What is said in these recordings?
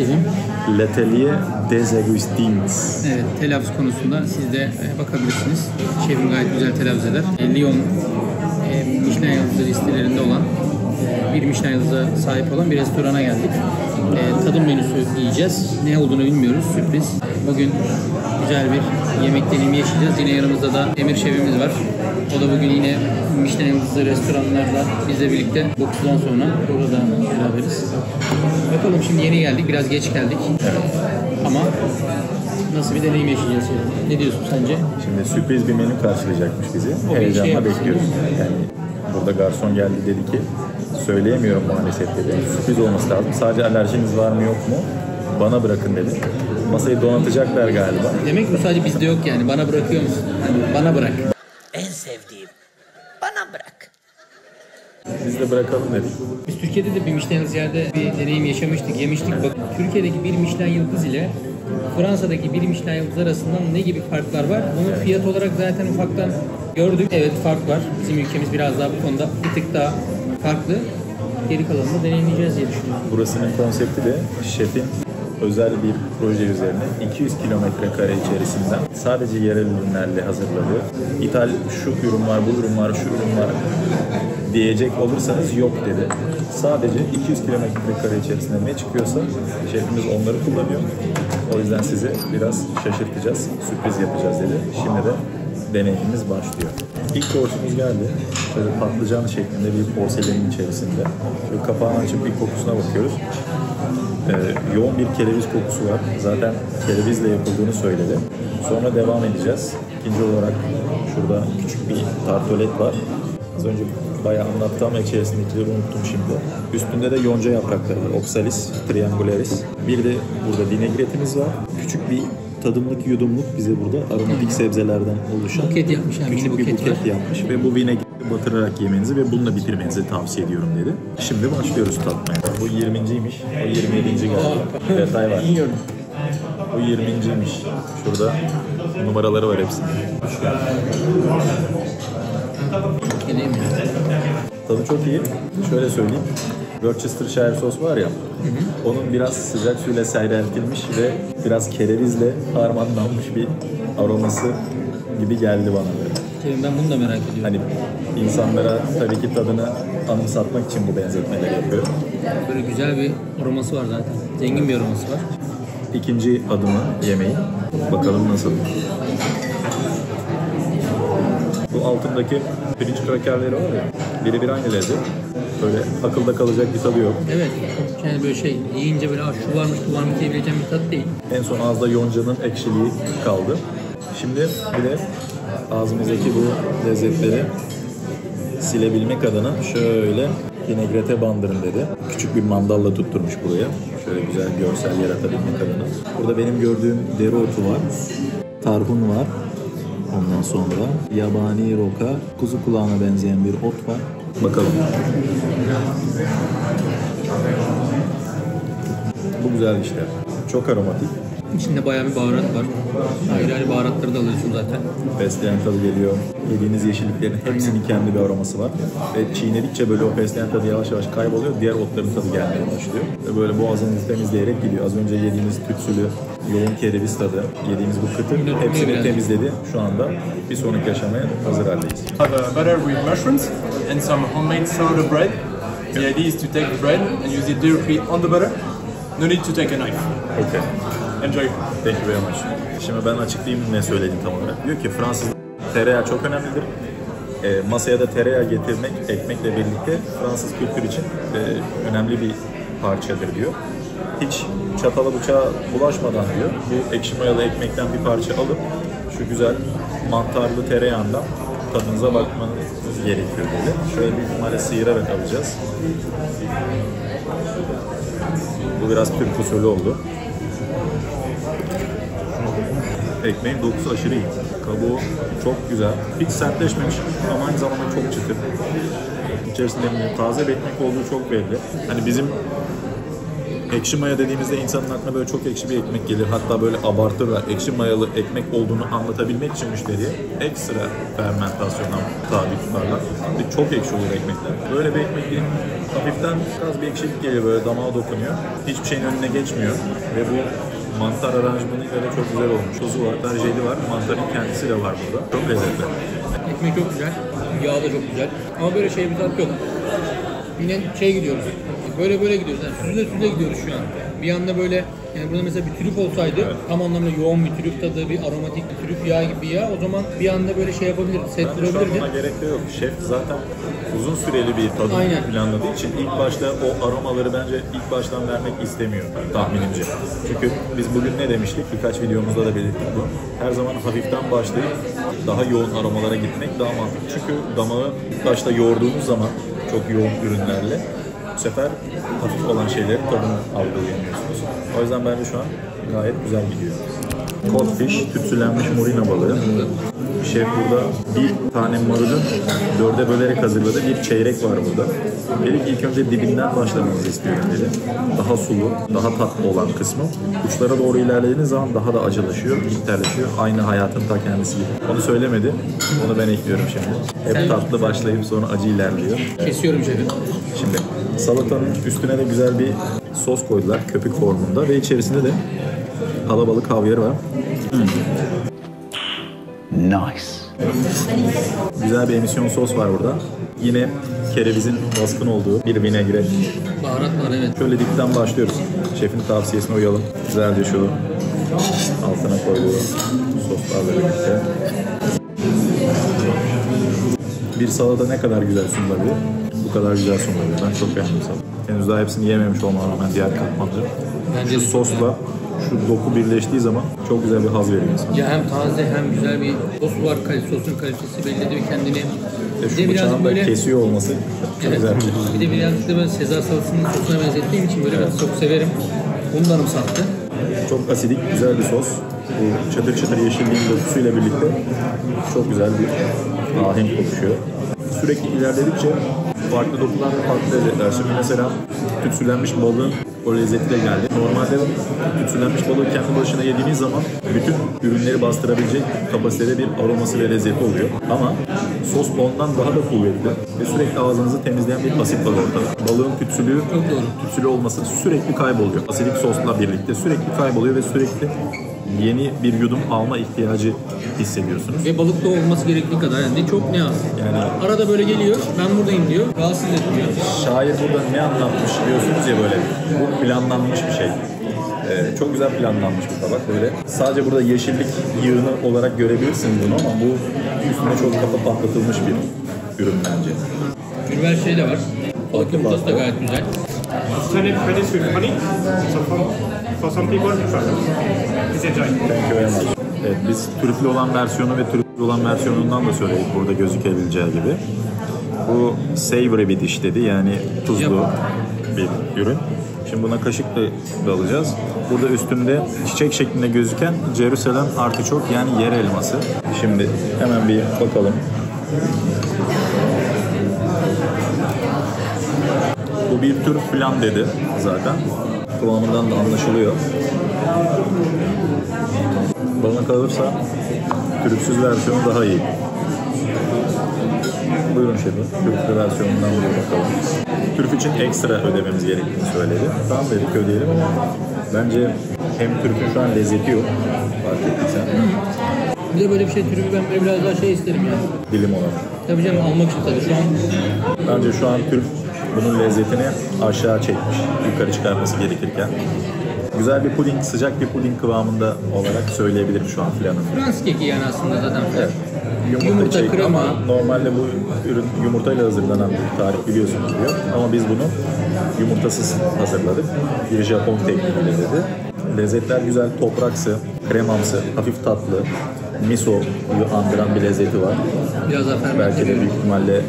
şefim? L'Atelier des Augustins. Evet, telaffuz konusunda siz de bakabilirsiniz. Şefim gayet güzel telaffuz eder. Lyon Michelin yıldızı listelerinde olan bir Michelin yıldızı sahip olan bir restorana geldik. Tadım menüsü yiyeceğiz. Ne olduğunu bilmiyoruz. Sürpriz. Bugün güzel bir yemek deneyimi yaşayacağız. Yine yanımızda da Emir şefimiz var. O da bugün yine Michelin yıldızı restoranlarda bizle birlikte 9'dan sonra burada beraberiz. Bakalım, şimdi yeni geldik. Biraz geç geldik. Ama nasıl bir deneyim yaşayacağız? Ne diyorsun sence? Şimdi sürpriz bir menü karşılayacakmış bizi. Heyecanla bekliyoruz. Yani burada garson geldi, dedi ki söyleyemiyorum maalesef dedi. Sürpriz olması lazım. Sadece alerjiniz var mı yok mu? Bana bırakın dedi. Masayı donatacaklar galiba. Demek bu sadece bizde yok yani. Bana bırakıyor musun? Yani bana bırak. En sevdiğim. Bana bırak. Biz de bırakalım dedik. Biz Türkiye'de de bir Michelin yerde bir deneyim yaşamıştık, yemiştik. Bak, Türkiye'deki bir Michelin yıldız ile Fransa'daki bir Michelin yıldız arasından ne gibi farklar var? Bunu fiyat olarak zaten ufaktan gördük. Evet, fark var. Bizim ülkemiz biraz daha bu konuda bir tık daha farklı. Geri kalanını deneyimleyeceğiz diye düşünüyorum. Burasının konsepti de şefin özel bir proje üzerine 200 kilometre kare içerisinden sadece yerel ürünlerle hazırladığı, İthal şu ürün var, bu ürün var, şu ürün var diyecek olursanız yok dedi. Sadece 200 kilometre kare içerisinde ne çıkıyorsa şefimiz onları kullanıyor. O yüzden sizi biraz şaşırtacağız, sürpriz yapacağız dedi. Şimdi de deneyimimiz başlıyor. İlk porsiyonumuz geldi. Şöyle patlıcan şeklinde bir porselenin içerisinde. Şöyle kapağını açıp bir kokusuna bakıyoruz. Yoğun bir kereviz kokusu var. Zaten kerevizle yapıldığını söyledi. Sonra devam edeceğiz. İkinci olarak şurada küçük bir tartolet var. Az önce bayağı anlattı ama içerisindekileri unuttum şimdi. Üstünde de yonca yaprakları var. Oxalis triangularis. Bir de burada vinegretimiz var. Küçük bir tadımlık yudumluk bize burada aromatik sebzelerden oluşan Buket yapmış yani, küçük bir buket yapmış ve bu vinegreti batırarak yemenizi ve bununla bitirmenizi tavsiye ediyorum dedi. Şimdi başlıyoruz tatmaya. Bu 20.ymiş, o 27. galiba. Detay var. Bu 20.ymiş. Şurada numaraları var hepsinin. Deneyim. Tadı çok iyi. Şöyle söyleyeyim. Worcestershire sos var ya, onun biraz sıcak suyla seyreltilmiş ve biraz kerevizle harmanlanmış bir aroması gibi geldi bana böyle. Şefim, ben bunu da merak ediyorum. Hani insanlara tabii ki tadını anımsatmak için bu benzetmeleri yapıyorum. Böyle güzel bir aroması var zaten. Zengin bir aroması var. İkinci adımı yemeği. Bakalım nasıl. Bu altındaki pirinç krakerleri var ya, birebir aynı lezzet. Böyle akılda kalacak bir tadı yok. Evet, yani böyle şey yiyince böyle şu varmış bu varmış diyebileceğim bir tat değil. En son ağızda yoncanın ekşiliği kaldı. Şimdi bir de ağzımızdaki bu lezzetleri silebilmek adına şöyle vinagrete bandırın dedi. Küçük bir mandalla tutturmuş buraya. Şöyle güzel görsel yaratabilmek adına. Burada benim gördüğüm dereotu var. Tarhun var. Ondan sonra yabani roka, kuzu kulağına benzeyen bir ot var. Bakalım. Bu güzel işte. Çok aromatik. İçinde bayağı bir baharat var. Ayrı ayrı baharatları da alıyorsun zaten. Fesleğen tadı geliyor. Yediğiniz yeşilliklerin hepsinin kendi bir aroması var. Ve çiğnedikçe böyle o fesleğen tadı yavaş yavaş kayboluyor. Diğer otların tadı gelmeye başlıyor. Ve böyle boğazınızı temizleyerek gidiyor. Az önce yediğimiz tütsülü, yoğun kereviz tadı, yediğimiz bu kıtır hepsini temizledi. Şu anda bir sonraki aşamaya hazır haldeyiz. Have a butter with mushrooms and some homemade sourdough bread. The idea is to take the bread and use it directly on the butter. No need to take a knife. Okay. Enjoy. Thank you very much. Şimdi ben açıklayayım ne söyledim tam olarak. Diyor ki Fransız tereyağı çok önemlidir. Masaya da tereyağı getirmek ekmekle birlikte Fransız kültür için önemli bir parçadır diyor. Hiç çatala bıçağa bulaşmadan diyor, bu ekşi mayalı ekmekten bir parça alıp şu güzel mantarlı tereyağından tadınıza bakmanız gerekiyor dedi. Şöyle bir ihtimalle sıyırarak alacağız. Bu biraz Türk usulü oldu. Ekmeğin dokusu aşırı iyi. Kabuğu çok güzel. Hiç sertleşmemiş ama aynı zamanda çok çıtır. İçerisinde taze bir ekmek olduğu çok belli. Hani bizim Ekşi maya dediğimizde insanın aklına böyle çok ekşi bir ekmek gelir. Hatta böyle abartırlar. Ekşi mayalı ekmek olduğunu anlatabilmek için müşteriye ekstra fermentasyona tabi tutarlar. Ve çok ekşi olur ekmekler. Böyle bir ekmek hafiften biraz bir ekşilik geliyor, böyle damağa dokunuyor. Hiçbir şeyin önüne geçmiyor. Ve bu mantar aranjmanıyla da çok güzel olmuş. Tozu var, jeli var, mantarın kendisi de var burada. Çok lezzetli. Ekmek çok güzel, yağ da çok güzel. Ama böyle bir tat yok. Yine gidiyoruz. Böyle gidiyoruz. Yani süzüle gidiyoruz şu an. Bir anda böyle, yani burada mesela bir trüf olsaydı, tam anlamda yoğun bir trüf tadı, bir aromatik bir trüf yağı gibi bir yağ, o zaman bir anda böyle yapabilirdi, set durabilirdi. Buna gerek de yok. Şef zaten uzun süreli bir tadım planladığı için ilk başta o aromaları bence ilk baştan vermek istemiyor tahminimce. Çünkü biz bugün ne demiştik? Birkaç videomuzda da belirttik bu. Her zaman hafiften başlayıp daha yoğun aromalara gitmek daha mantıklı. Çünkü damağı ilk başta yoğurduğunuz zaman çok yoğun ürünlerle bu sefer hafif olan şeylerin tadını algılayamıyorsunuz. O yüzden bence şu an gayet güzel gidiyor. Codfish, tütsülenmiş morina balığı. Şef burada bir tane marulun 4'e bölerek hazırladı. Bir çeyrek var burada. Dedi ki ilk önce dibinden başlamanızı istiyorum dedi. Daha sulu, daha tatlı olan kısmı. Uçlara doğru ilerlediğiniz zaman daha da acılaşıyor, bitterleşiyor. Aynı hayatın ta kendisi gibi. Onu söylemedi. Onu ben ekliyorum şimdi. Hep tatlı başlayıp sonra acı ilerliyor. Kesiyorum şefim. Şimdi salatanın üstüne de güzel bir sos koydular köpük formunda ve içerisinde de alabalık havyarı var. Nice. Güzel bir emisyon sos var burada. Yine kerevizin baskın olduğu bir vinegre. Baharat var, evet. Şöyle dipten başlıyoruz. Şefin tavsiyesine uyalım. Güzelce şu altına koyduğu soslarla birlikte. Bir salata ne kadar güzel sunulabilir? Bu kadar güzel sunulabilir. Ben çok beğendim salata. Henüz daha hepsini yememiş olmama rağmen diğer katmanları. Şu sosla şu doku birleştiği zaman çok güzel bir haz veriyor insana. Ya hem taze hem güzel bir sos var, sosun kalitesi belli ediyor kendini. Şu bıçağın da kesiyor olması çok güzel. Bir de birazcık da böyle Sezar salatasının sosuna benzettiğim için böyle ben çok severim. Bunu da anımsattı. Çok asidik, güzel bir sos. Bu çatır çatır yeşilliğin dokusuyla birlikte çok güzel bir ahenk oluşuyor. Sürekli ilerledikçe farklı dokular ve farklı lezzetler. Şimdi mesela tütsülenmiş balığın o lezzeti de geldi. Normalde tütsülenmiş balığı kendi başına yediğiniz zaman bütün ürünleri bastırabilecek kapasitede bir aroması ve lezzeti oluyor. Ama sos ondan daha da kuvvetli ve sürekli ağzınızı temizleyen bir asit var ortada. Balığın tütsülü olması sürekli kayboluyor. Asidik sosla birlikte sürekli kayboluyor ve sürekli yeni bir yudum alma ihtiyacı hissediyorsunuz. Ve balıkta olması gerektiği kadar, yani çok ne az. Yani arada böyle geliyor, ben buradayım diyor, rahatsız etmiyor. Şair burada ne anlatmış diyorsunuz ya, böyle bu planlanmış bir şey. Çok güzel planlanmış bir tabak böyle. Sadece burada yeşillik yığını olarak görebilirsiniz bunu ama bu üstünde çok kafa patlatılmış bir ürün bence. Ürver şey de var. Balık yumurtası da gayet güzel. Turn it ready with honey. So for some people, please enjoy. Thank you very much. Evet, biz trüflü olan versiyonu ve trüflü olan versiyonundan da söyledik burada gözükebileceği gibi. Bu savory bir dish dedi, yani tuzlu bir ürün. Şimdi buna kaşıkla dalacağız. Burada üstünde çiçek şeklinde gözüken Jerusalem artiçok, yani yer elması. Şimdi hemen bir bakalım. Bu bir tür flan dedi zaten. Kıvamından da anlaşılıyor. Bana kalırsa trüfsüz versiyonu daha iyi. Buyurun şefim, trüflü versiyonundan bir bakalım. Trüf için ekstra ödememiz gerektiğini söyledi. Tamam dedik, ödeyelim ama bence hem trüfün şu an lezzeti yok, fark ettiysen. Bir de böyle bir şey türü ben böyle biraz daha şey isterim yani. Dilim olan. Tabii canım, almak için tabii şu an. Bence şu an trüf bunun lezzetini aşağı çekmiş, yukarı çıkarması gerekirken. Güzel bir puding, sıcak bir puding kıvamında olarak söyleyebilirim şu an filanın. Fransız keki yani aslında zaten. Evet. Yumurta keki krema. ama normalde bu ürün yumurtayla hazırlanan bir tarif, biliyorsunuz diyor. Ama biz bunu yumurtasız hazırladık. Bir Japon tekniğiyle dedi. Lezzetler güzel, topraksı, kremamsı, hafif tatlı, miso'yu andıran bir lezzeti var. Biraz daha fermente. Belki de büyük ihtimalle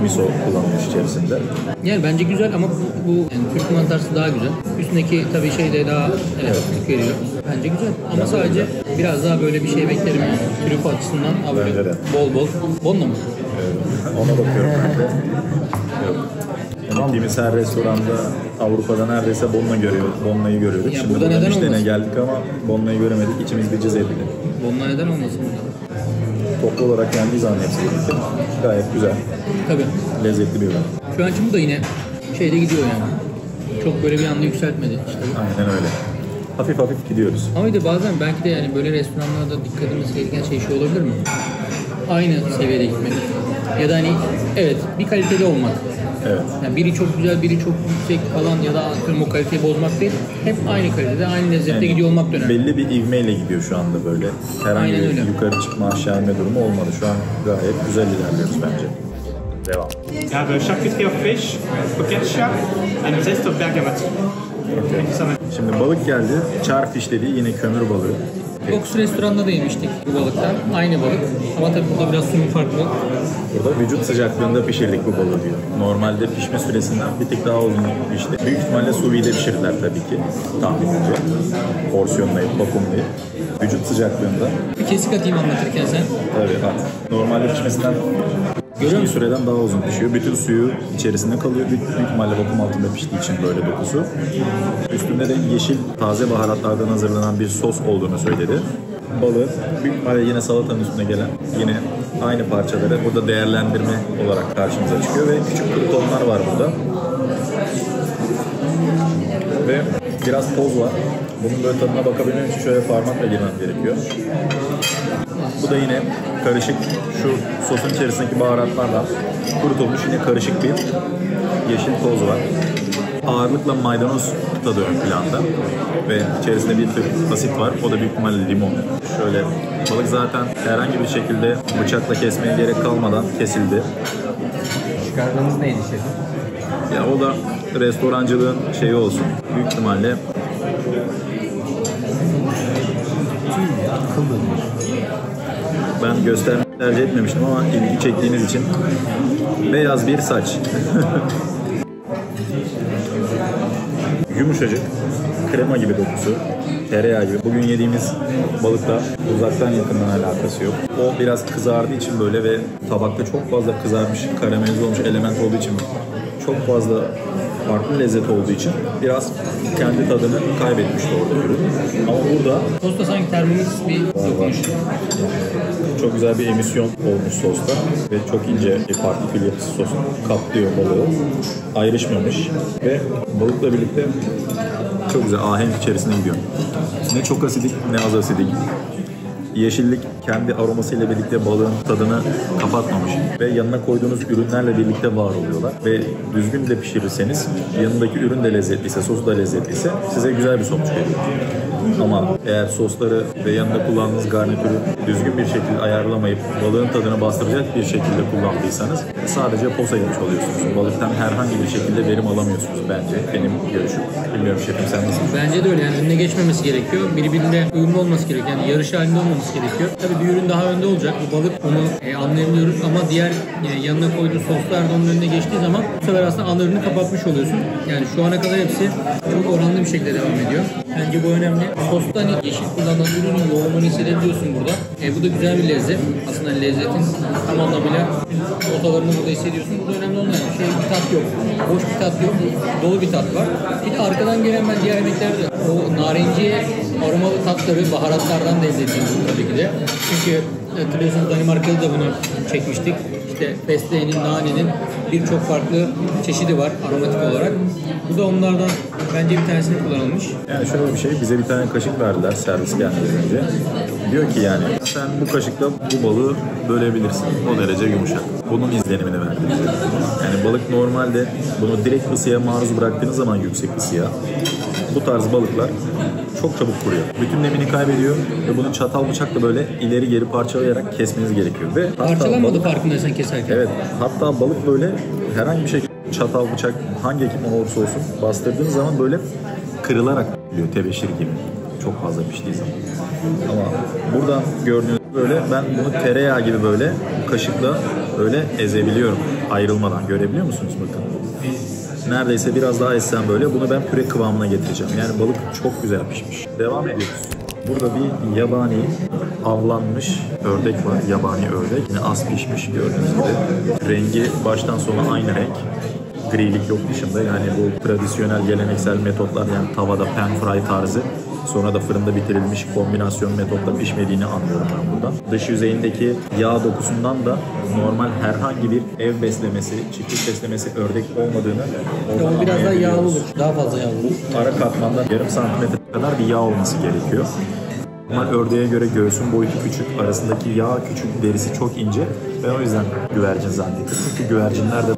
miso kullanılmış içerisinde. Yani bence güzel ama bu yani Türk mantarsı daha güzel. Üstündeki tabii şey de daha hafiflik veriyor. Bence güzel ama Bence sadece güzel. biraz daha böyle bir şey beklerim yani. Trüf açısından abi Bence de. bol bol. Bonla mı? Ona bakıyorum ben de. Yok. Gittiğimiz her restoranda Avrupa'da neredeyse Bonna'yı görüyorduk. Ya Şimdi burada burada neden Michelin'e olmasın? geldik ama Bonna'yı göremedik. İçimiz bir cız edildi. Bunlar neden olmasın? Toplu olarak yendiği zaman hepsi birlikte gayet güzel, Tabii. lezzetli bir ürün. Şu an bu da yine şeyde gidiyor yani. Çok böyle bir anda yükseltmedi işte. Aynen öyle. Hafif hafif gidiyoruz. Ama bir de bazen belki de yani böyle restoranlarda dikkat edilmesi gereken şey olabilir mi? Aynı seviyede gitmek. Ya da hani evet bir kaliteli olmak. Evet. Yani biri çok güzel, biri çok yüksek falan ya da atıyorum o kaliteyi bozmak değil. Hep aynı kalitede, aynı lezzette Yani gidiyor olmak dönemli. belli bir ivmeyle gidiyor şu anda böyle. Herhangi Aynen bir öyle. yukarı çıkma aşağı inme durumu olmadı. Şu an gayet güzel ilerliyoruz bence. Devam. You have a charcuterie of fish, focaccia, and zest of bergamot. Thank you so much. Şimdi balık geldi. Charfish dediği yine kömür balığı. Box restoranda da yemiştik bu balıktan. Aynı balık. Ama tabii burada biraz suyun farklı. Burada vücut sıcaklığında pişirdik bu balığı diyor. Normalde pişme süresinden bir tık daha uzun pişti. Büyük ihtimalle sous vide pişirdiler tabii ki. Tahminimce. Porsiyonlayıp, vakumlayıp. Vücut sıcaklığında. Bir kesik atayım anlatırken sen. Tabii ha. Normalde pişmesinden bir süreden daha uzun pişiyor. Bütün suyu içerisinde kalıyor. Büyük ihtimalle vakum altında piştiği için böyle dokusu. Üstünde de yeşil taze baharatlardan hazırlanan bir sos olduğunu söyledi. Balığı büyük ihtimalle yine salatanın üstüne gelen yine aynı parçaları burada değerlendirme olarak karşımıza çıkıyor ve küçük krutonlar var burada. Ve biraz toz var. Bunun böyle tadına bakabilmem için şöyle parmakla girmem gerekiyor. Bu da yine karışık şu sosun içerisindeki baharatlarla kurutulmuş yine karışık bir yeşil toz var. Ağırlıkla maydanoz tadı ön planda ve içerisinde bir tür asit var. O da büyük ihtimalle limon. Şöyle balık zaten herhangi bir şekilde bıçakla kesmeye gerek kalmadan kesildi. Çıkardığınız neydi şefim? Ya o da restorancılığın şeyi olsun. Büyük ihtimalle ben göstermeyi tercih etmemiştim ama ilgi çektiğiniz için beyaz bir saç. Yumuşacık, krema gibi dokusu, tereyağı gibi. Bugün yediğimiz balıkla uzaktan yakından alakası yok. O biraz kızardığı için böyle ve tabakta çok fazla kızarmış, karamelize olmuş element olduğu için çok fazla farklı lezzet olduğu için biraz kendi tadını kaybetmişti orada ürün. Ama burada Sosta sanki termomix bir dokunuş. çok güzel bir emisyon olmuş sosta ve çok ince bir partikül yapısı sosu kaplıyor balığı. Ayrışmamış ve balıkla birlikte çok güzel ahenk içerisine gidiyor. Ne çok asidik ne az asidik. Yeşillik kendi aromasıyla birlikte balığın tadını kapatmamış ve yanına koyduğunuz ürünlerle birlikte var oluyorlar ve düzgün de pişirirseniz yanındaki ürün de lezzetliyse, sosu da lezzetliyse size güzel bir sonuç veriyor. Ama eğer sosları ve yanında kullandığınız garnitürü düzgün bir şekilde ayarlamayıp balığın tadını bastıracak bir şekilde kullandıysanız sadece posa yemiş oluyorsunuz. Balıktan herhangi bir şekilde verim alamıyorsunuz bence. Benim görüşüm. Bilmiyorum şefim sen nasıl? Bence de öyle yani önüne geçmemesi gerekiyor. Birbirine uyumlu olması gerekiyor. Yani yarış halinde olmaması gerekiyor. Tabii bir ürün daha önde olacak. Bu balık onu anlayabiliyoruz ama diğer yanına koyduğu soslar da onun önüne geçtiği zaman bu sefer aslında ana ürünü kapatmış oluyorsun. Yani şu ana kadar hepsi çok oranlı bir şekilde devam ediyor. Bence bu önemli. Sosta hani yeşil kullanılan ürünün yoğunluğunu hissedebiliyorsun burada. Bu da güzel bir lezzet. Aslında lezzetin tam anlamıyla notalarını burada hissediyorsun. Burada önemli olan bir tat yok. Boş bir tat yok. Dolu bir tat var. Bir de arkadan gelen ben diğer yemeklerde o narenci aromalı tatları baharatlardan da elde ediyoruz tabii ki de. Çünkü hatırlıyorsunuz Danimarka'da da bunu çekmiştik. İşte fesleğenin, nanenin birçok farklı çeşidi var aromatik olarak. Bu da onlardan bence bir tanesini kullanılmış. Yani şöyle bir şey, bize bir tane kaşık verdiler servis gelmeden önce. Diyor ki yani sen bu kaşıkla bu balığı bölebilirsin. O derece yumuşak. Bunun izlenimini verdi bize. Yani balık normalde bunu direkt ısıya maruz bıraktığınız zaman yüksek ısıya bu tarz balıklar çok çabuk kuruyor. Bütün nemini kaybediyor ve bunu çatal bıçakla böyle ileri geri parçalayarak kesmeniz gerekiyor. Ve Parçalanmadı farkındaysan keserken. Evet. Hatta balık böyle herhangi bir şekilde çatal bıçak hangi ekipman olursa olsun bastırdığınız zaman böyle kırılarak geliyor tebeşir gibi. Çok fazla piştiği zaman. Ama buradan gördüğünüz böyle ben bunu tereyağı gibi böyle kaşıkla böyle ezebiliyorum ayrılmadan. Görebiliyor musunuz bakın? Neredeyse biraz daha ezsem böyle bunu ben püre kıvamına getireceğim. Yani balık çok güzel pişmiş. Devam ediyoruz. Burada bir yabani avlanmış ördek var. Yabani ördek. Yine az pişmiş gördüğünüz gibi. Rengi baştan sona aynı renk. grilik yok dışında. Yani bu tradisyonel geleneksel metotlar, yani tavada pan fry tarzı, sonra da fırında bitirilmiş kombinasyon metotla pişmediğini anlıyorum ben buradan. Dış yüzeyindeki yağ dokusundan da normal herhangi bir ev beslemesi, çiftlik beslemesi ördek olmadığını oradan O biraz daha yağlı anlayabiliyoruz. olur. Daha fazla yağlı olur. Ara katmandan yarım santimetre kadar bir yağ olması gerekiyor. Normal ördeğe göre göğsün boyutu küçük, arasındaki yağ küçük, derisi çok ince. Ben o yüzden güvercin zannettim. Çünkü güvercinler de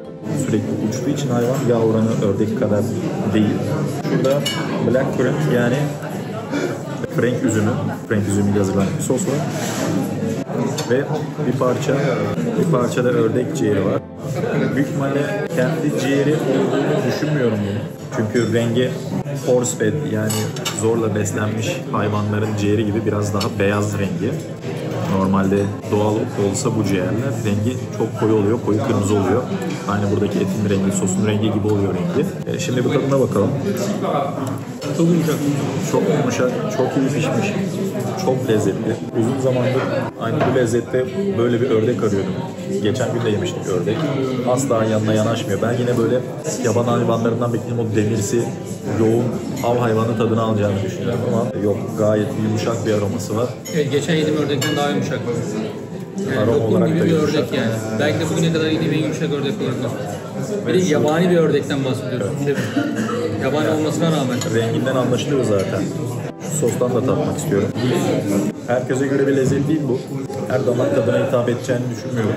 sürekli uçtuğu için hayvan yağ oranı ördek kadar değil. Şurada black currant, yani Frank üzümüyle hazırlanan bir sos var. Ve bir parça da ördek ciğeri var. Büyük ihtimalle kendi ciğeri olduğunu düşünmüyorum bunu. Çünkü rengi force fed, yani zorla beslenmiş hayvanların ciğeri gibi biraz daha beyaz rengi. Normalde doğal olsa bu ciğerler rengi çok koyu oluyor, koyu kırmızı oluyor. Aynı buradaki etin rengi, sosun rengi gibi oluyor rengi. Şimdi bu tadına bakalım. Çok yumuşak. Çok yumuşak, çok iyi pişmiş, çok lezzetli. Uzun zamandır aynı bu lezzette böyle bir ördek arıyordum. Geçen gün de yemiştik ördek. Asla yanına yanaşmıyor. Ben yine böyle yaban hayvanlarından beklediğim o demirsi, yoğun av hayvanı tadını alacağını düşünüyorum ama yok, gayet yumuşak bir aroması var. Evet, geçen yediğim ördekten daha yumuşak. Yani Aroma lokum olarak gibi da bir yumuşak. ördek yani. Belki de bugüne kadar yediğim en yumuşak ördek olabilir. Bir de yabani bir ördekten bahsediyoruz. Yabani olmasına rağmen. Renginden anlaşılıyor zaten. Şu sostan da tatmak istiyorum. Herkese göre bir lezzet değil bu. Her damak tadına hitap edeceğini düşünmüyorum.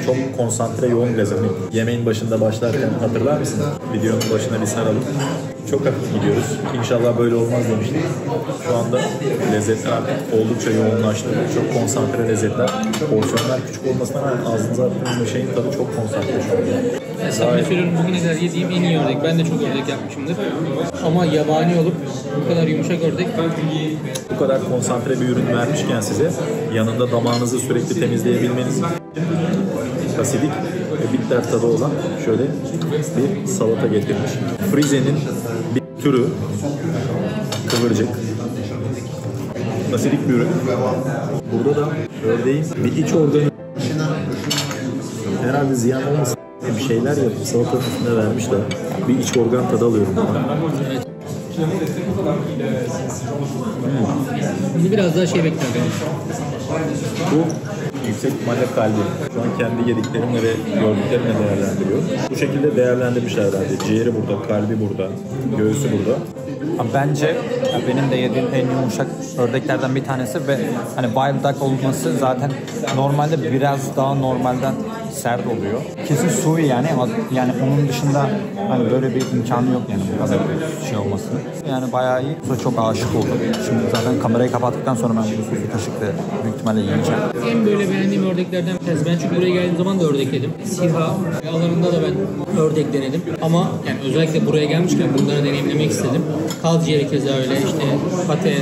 Çok konsantre, yoğun bir lezzet. Yemeğin başında başlarken hatırlar mısın? Videonun başına bir saralım. Çok hafif gidiyoruz. İnşallah böyle olmaz demiştik. Şu anda lezzetler artık oldukça yoğunlaştı. Çok konsantre lezzetler. Porsiyonlar küçük olmasına rağmen ağzınıza attığınız şeyin tadı çok konsantre şu anda. Ben samimi söylüyorum, bugüne kadar yediğim en iyi ördek. Ben de çok ördek yapmışımdır. Ama yabani olup bu kadar yumuşak ördek. Bu kadar konsantre bir ürün vermişken size, yanında damağınızı sürekli temizleyebilmeniz için asidik ve bitter tadı olan şöyle bir salata getirmiş. Frize'nin bir türü, kıvırcık. Asidik bir ürün. Burada da ördeğin bir iç organı, herhalde ziyan olmasın diye bir şeyler yapıp salatanın üstüne vermişler. Bir iç organ tadı alıyorum. Evet. Bunu biraz daha şey bekliyorum. Bu yüksek ihtimalle kalbi. Şu an kendi yediklerimle ve gördüklerimle değerlendiriyor. Bu şekilde değerlendirmişler herhalde. Ciğeri burada, kalbi burada, göğsü burada. Bence benim de yediğim en yumuşak ördeklerden bir tanesi ve hani wild duck olması zaten normalde biraz daha normalden sert oluyor. Kesin sui yani ama yani onun dışında hani böyle bir imkanı yok yani bu kadar şey olması. Yani bayağı iyi. Sosa çok aşık oldum. Şimdi zaten kamerayı kapattıktan sonra ben bu sosu kaşıkla büyük ihtimalle yiyeceğim. En böyle beğendiğim ördeklerden bir tanesi. Ben çünkü buraya geldiğim zaman da ördek yedim. Siha alanında da ben ördek denedim. Ama yani özellikle buraya gelmişken bunları deneyimlemek istedim. Kaz ciğeri keza öyle, işte pate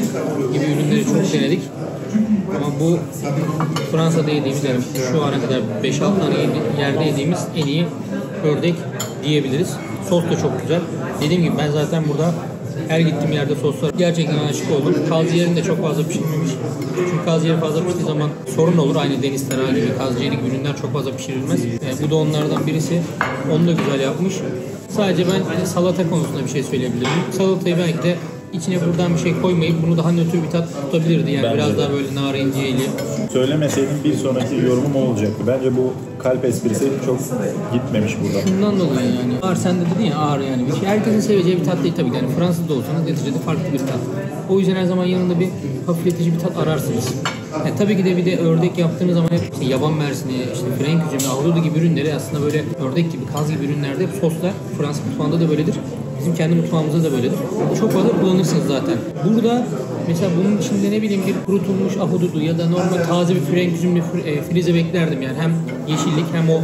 gibi ürünleri çok denedik. Ama bu Fransa'da yediğimiz, yani şu ana kadar 5-6 tane yerde yediğimiz en iyi ördek diyebiliriz. Sos da çok güzel. Dediğim gibi ben zaten burada her gittiğim yerde soslar gerçekten aşık oldum. Kaz ciğerini de çok fazla pişirmemiş. Çünkü kaz ciğeri fazla piştiği zaman sorun olur. Aynı deniz tarağı gibi kaz ciğeri gibi ürünler çok fazla pişirilmez. Bu da onlardan birisi. Onu da güzel yapmış. Sadece ben salata konusunda bir şey söyleyebilirim. Salatayı belki de içine buradan bir şey koymayıp bunu daha nötr bir tat tutabilirdi. Yani Bence biraz de. daha böyle narenciyeli. Söylemeseydim bir sonraki yorumum o olacaktı. Bence bu kalp esprisi çok gitmemiş burada. Şundan dolayı yani. Ağır, sen de dedin ya, ağır yani. Bir şey, herkesin seveceği bir tat değil tabii ki. Yani Fransa'da olsanız neticede farklı bir tat. O yüzden her zaman yanında bir hafifletici bir tat ararsınız. Yani tabii ki de bir de ördek yaptığınız zaman hep işte yaban mersini, işte frenk üzümü, ahududu gibi ürünleri aslında böyle ördek gibi, kaz gibi ürünlerde hep soslar. Fransız mutfağında da böyledir. Bizim kendi mutfağımızda da böyledir. Çok fazla kullanırsınız zaten. Burada mesela bunun içinde ne bileyim bir kurutulmuş ahududu ya da normal taze bir frenk üzümlü frize beklerdim yani. Hem yeşillik hem o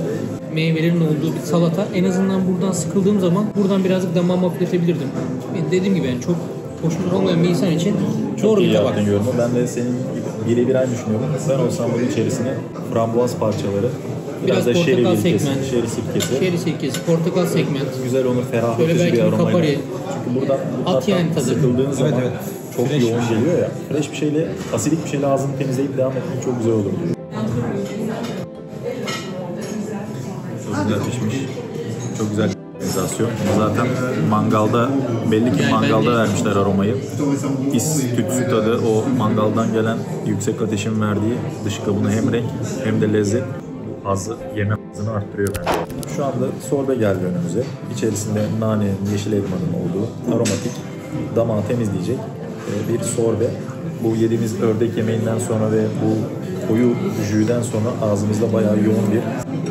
meyvelerin olduğu bir salata. En azından buradan sıkıldığım zaman buradan birazcık damağımı hafifletebilirdim. Dediğim gibi yani çok hoşnut olmayan bir insan için doğru bir İyi tabak. yaptın yorumu. Ben de senin birebir aynı düşünüyorum. Ben olsam bunun içerisine frambuaz parçaları, biraz da şeri portakal bilkesi, segment, şeri sirkesi. şeri sirkesi, portakal segment. Güzel, onu Şöyle ferahlatıcı belki bir bir aromayla. kapari. Çünkü buradan bu At tattan yani tadı. sıkıldığın zaman evet. çok Fresh yoğun bir şey. geliyor ya. Fresh bir şeyle, asidik bir şeyle ağzını temizleyip devam etmek çok güzel olur. Çok güzel pişmiş. Çok güzel aromatizasyon. Zaten mangalda, belli ki Yani mangalda bence- vermişler aromayı. Tütsü tadı, o mangaldan gelen yüksek ateşin verdiği dış kabını hem renk hem de lezzet azı, yeme hızını arttırıyor bence. Şu anda sorbe geldi önümüze. İçerisinde nane, yeşil elmanın olduğu aromatik, damağı temizleyecek bir sorbe. Bu yediğimiz ördek yemeğinden sonra ve bu koyu jüden sonra ağzımızda bayağı yoğun bir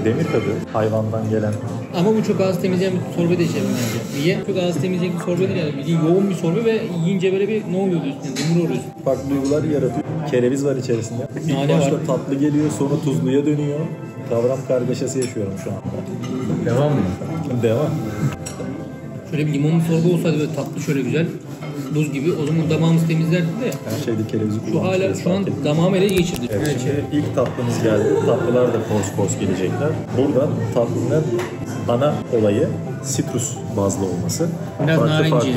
demir tadı, hayvandan gelen. Ama bu çok ağız temizleyen bir sorbe değil bence. Niye? Çok ağız temizleyen bir sorbe değil yani. Bildiğin yoğun bir sorbe ve yiyince böyle bir ne oluyor diyorsun? Yani demir oluyorsun. Farklı duygular yaratıyor. Kereviz var içerisinde. İlk Nane başta var. tatlı geliyor, sonra tuzluya dönüyor. Kavram kargaşası yaşıyorum şu anda. Devam mı? Devam. Şöyle bir limonlu sorbe olsaydı böyle tatlı şöyle güzel. Buz gibi. O zaman damağımız temizlerdi de. Her şeyde kerevizi Şu kullanmışlar. hala şu an damağımı ele geçirdi. Evet, şimdi ilk tatlımız geldi. Tatlılar da kors gelecekler. Burada tatlının ana olayı sitrus bazlı olması. Biraz narenciye.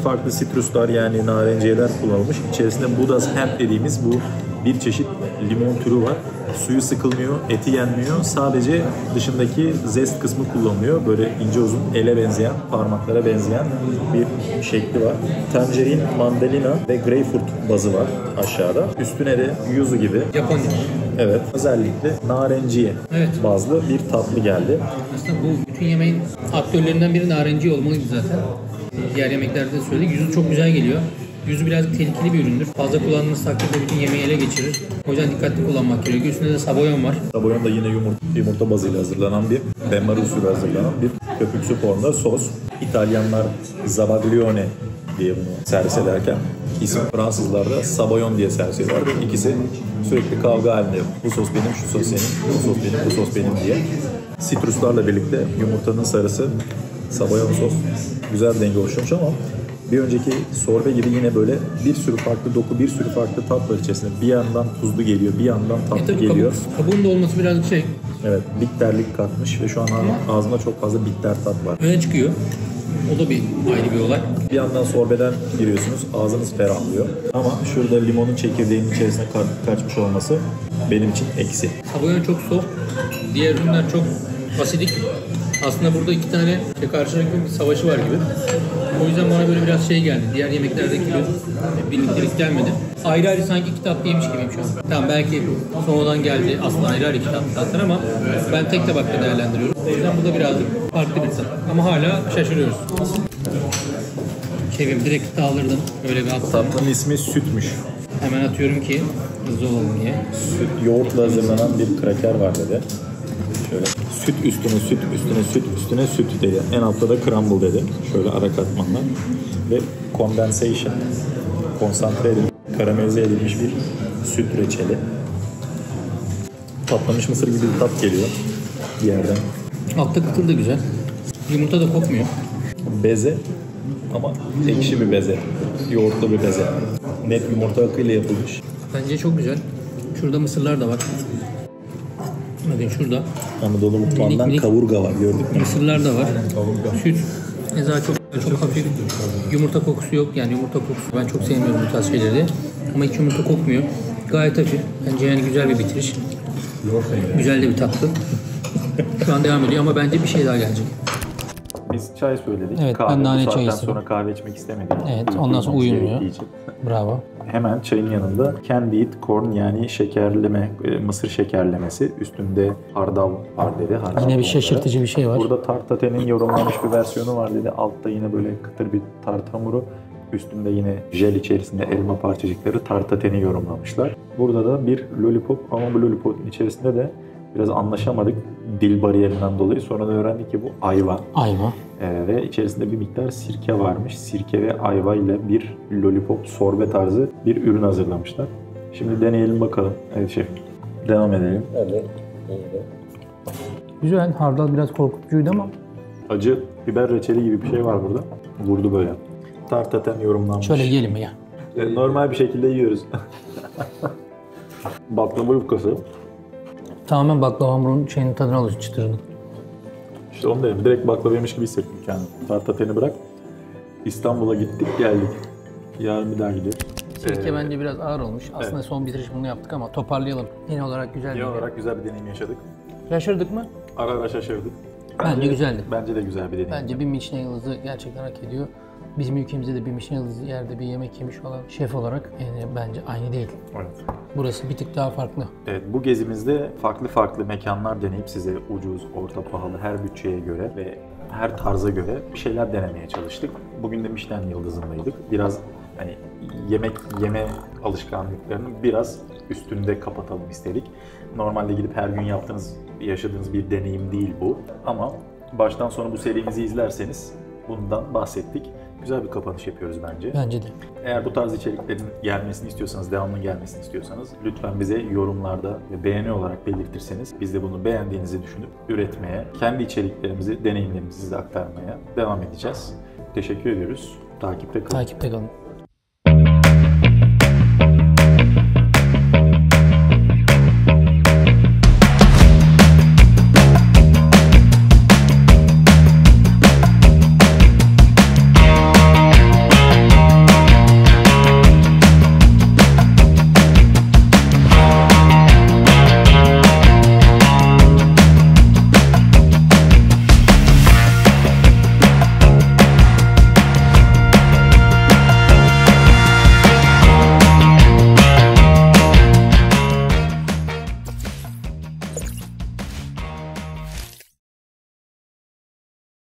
Farklı sitruslar yani narenciyeler kullanılmış. İçerisinde Budas hemp dediğimiz bu bir çeşit limon türü var. Suyu sıkılmıyor, eti yenmiyor. Sadece dışındaki zest kısmı kullanılıyor. Böyle ince uzun ele benzeyen, parmaklara benzeyen bir şekli var. Tangerine, mandalina ve greyfurt bazı var aşağıda. Üstüne de yuzu gibi. Japonya. Evet. Özellikle narenciye Evet. bazlı bir tatlı geldi. Aslında bu bütün yemeğin aktörlerinden biri narenciye olmalıydı zaten. Diğer yemeklerde de söyledik. Yüzü çok güzel geliyor. Yüzü birazcık tehlikeli bir üründür. Fazla kullandığınız takdirde bütün yemeği ele geçirir. O yüzden dikkatli kullanmak gerekiyor. Üstünde de saboyon var. Saboyon da yine yumurta bazıyla hazırlanan bir benmari usulü hazırlanan bir köpüksü formda sos. İtalyanlar zabaglione diye bunu servis ederken isim Fransızlar da saboyon diye servis ediyorlar. İkisi sürekli kavga halinde. Bu sos benim, şu sos senin, bu sos benim, bu sos benim diye. Sitruslarla birlikte yumurtanın sarısı, saboyon sos güzel bir denge oluşturmuş ama bir önceki sorbe gibi yine böyle bir sürü farklı doku, bir sürü farklı tat var içerisinde. Bir yandan tuzlu geliyor, bir yandan tatlı Tabii geliyor. kabuğun da olması birazcık şey Evet, bitterlik katmış ve şu an ağzımda çok fazla bitter tat var. öne çıkıyor. O da bir ayrı bir olay. Bir yandan sorbeden giriyorsunuz, ağzınız ferahlıyor. Ama şurada limonun çekirdeğinin içerisine kaçmış olması benim için eksi. Saboyon çok soft. Diğer ürünler çok asidik. Aslında burada iki tane karşılıklı bir savaşı var gibi. O yüzden bana böyle biraz şey geldi. Diğer yemeklerdeki gibi birliktelik gelmedi. Ayrı ayrı sanki iki tatlı yemiş gibiyim şu an. Tamam belki sonradan geldi aslında ayrı ayrı iki tatlı ama ben tek tabakta değerlendiriyorum. O yüzden bu da birazcık farklı bir tat. Ama hala şaşırıyoruz. Şefim direkt dağılırdım. Öyle bir attım. Tatlının ismi sütmüş. Hemen atıyorum ki hızlı olalım diye. Yoğurtla hazırlanan bir kraker var dedi. Şöyle süt üstüne süt üstüne süt üstüne süt dedi. En altta da crumble dedi. Şöyle ara katmanlar. Ve condensation, konsantre edilmiş, karamelize edilmiş bir süt reçeli. Patlamış mısır gibi bir tat geliyor bir yerden. Altta kıtır da güzel. Yumurta da kokmuyor. Beze ama ekşi bir beze. Yoğurtlu bir beze. Net yumurta akıyla yapılmış. Bence çok güzel. Şurada mısırlar da var. Bakın şurada. Anadolu mutfağından minik kavurga var gördük mü? Mısırlar da var. Süt. Mesela çok hafif. Yumurta kokusu yok. Yani yumurta kokusu. Ben çok sevmiyorum bu tarz şeyleri. Ama hiç yumurta kokmuyor. Gayet hafif. Bence yani güzel bir bitiriş. Güzel de bir tatlı. Şu an devam ediyor ama bence bir şey daha gelecek. Biz çay söyledik. Evet, kahve, ben nane bu saatten çayı istedim. sonra kahve içmek istemedim. Evet, ondan sonra uyumuyor. Gerektiği için. Bravo. Hemen çayın yanında candied corn yani şekerleme, mısır şekerlemesi. Üstünde hardal var dedi. Hardal Yine bir tohumları. şaşırtıcı bir şey var. Burada tart tatenin yorumlanmış bir versiyonu var dedi. Altta yine böyle kıtır bir tart hamuru. Üstünde yine jel içerisinde elma parçacıkları tart tateni yorumlamışlar. Burada da bir lollipop ama bu lollipopun içerisinde de biraz anlaşamadık dil bariyerinden dolayı. Sonra da öğrendik ki bu ayva. Ayva. Ve içerisinde bir miktar sirke varmış. Sirke ve ayva ile bir lollipop sorbe tarzı bir ürün hazırlamışlar. Şimdi deneyelim bakalım. Evet şef. Devam edelim. Güzel. Hardal biraz korkutucuydu ama. Acı biber reçeli gibi bir şey var burada. Vurdu böyle. Tartaten yorumlanmış. Şöyle yiyelim mi ya? Normal bir şekilde yiyoruz. Baklava yufkası. Tamamen baklava hamurunun şeyinin tadını alıyorsun, çıtırını. İşte onu dedim. Direkt baklavaymış gibi hissettim kendimi. Tartateni bırak. İstanbul'a gittik geldik. Yarın bir daha gidiyoruz. Sirke bence biraz ağır olmuş. Aslında son bitiriş bunu yaptık ama toparlayalım. Yine olarak güzel bir Genel olarak güzel bir deneyim yaşadık. Şaşırdık mı? Ara ara şaşırdık. Bence güzeldi. Bence de güzel bir deneyim. Bence bir Michelin yıldızı gerçekten hak ediyor. Bizim ülkemizde de bir Michelin yıldızı yerde bir yemek yemiş olan şef olarak yani bence aynı değil. Evet. Burası bir tık daha farklı. Evet, bu gezimizde farklı mekanlar deneyip size ucuz, orta, pahalı her bütçeye göre ve her tarza göre bir şeyler denemeye çalıştık. Bugün de Michelin yıldızındaydık. Biraz hani yemek yeme alışkanlıklarının biraz üstünde kapatalım istedik. Normalde gidip her gün yaşadığınız bir deneyim değil bu. Ama baştan sona bu serimizi izlerseniz bundan bahsettik. Güzel bir kapanış yapıyoruz bence. Bence de. Eğer bu tarz içeriklerin gelmesini istiyorsanız, devamlı gelmesini istiyorsanız lütfen bize yorumlarda ve beğeni olarak belirtirseniz biz de bunu beğendiğinizi düşünüp üretmeye, kendi içeriklerimizi, deneyimlerimizi size aktarmaya devam edeceğiz. Teşekkür ediyoruz. Takipte kalın. Takipte kalın.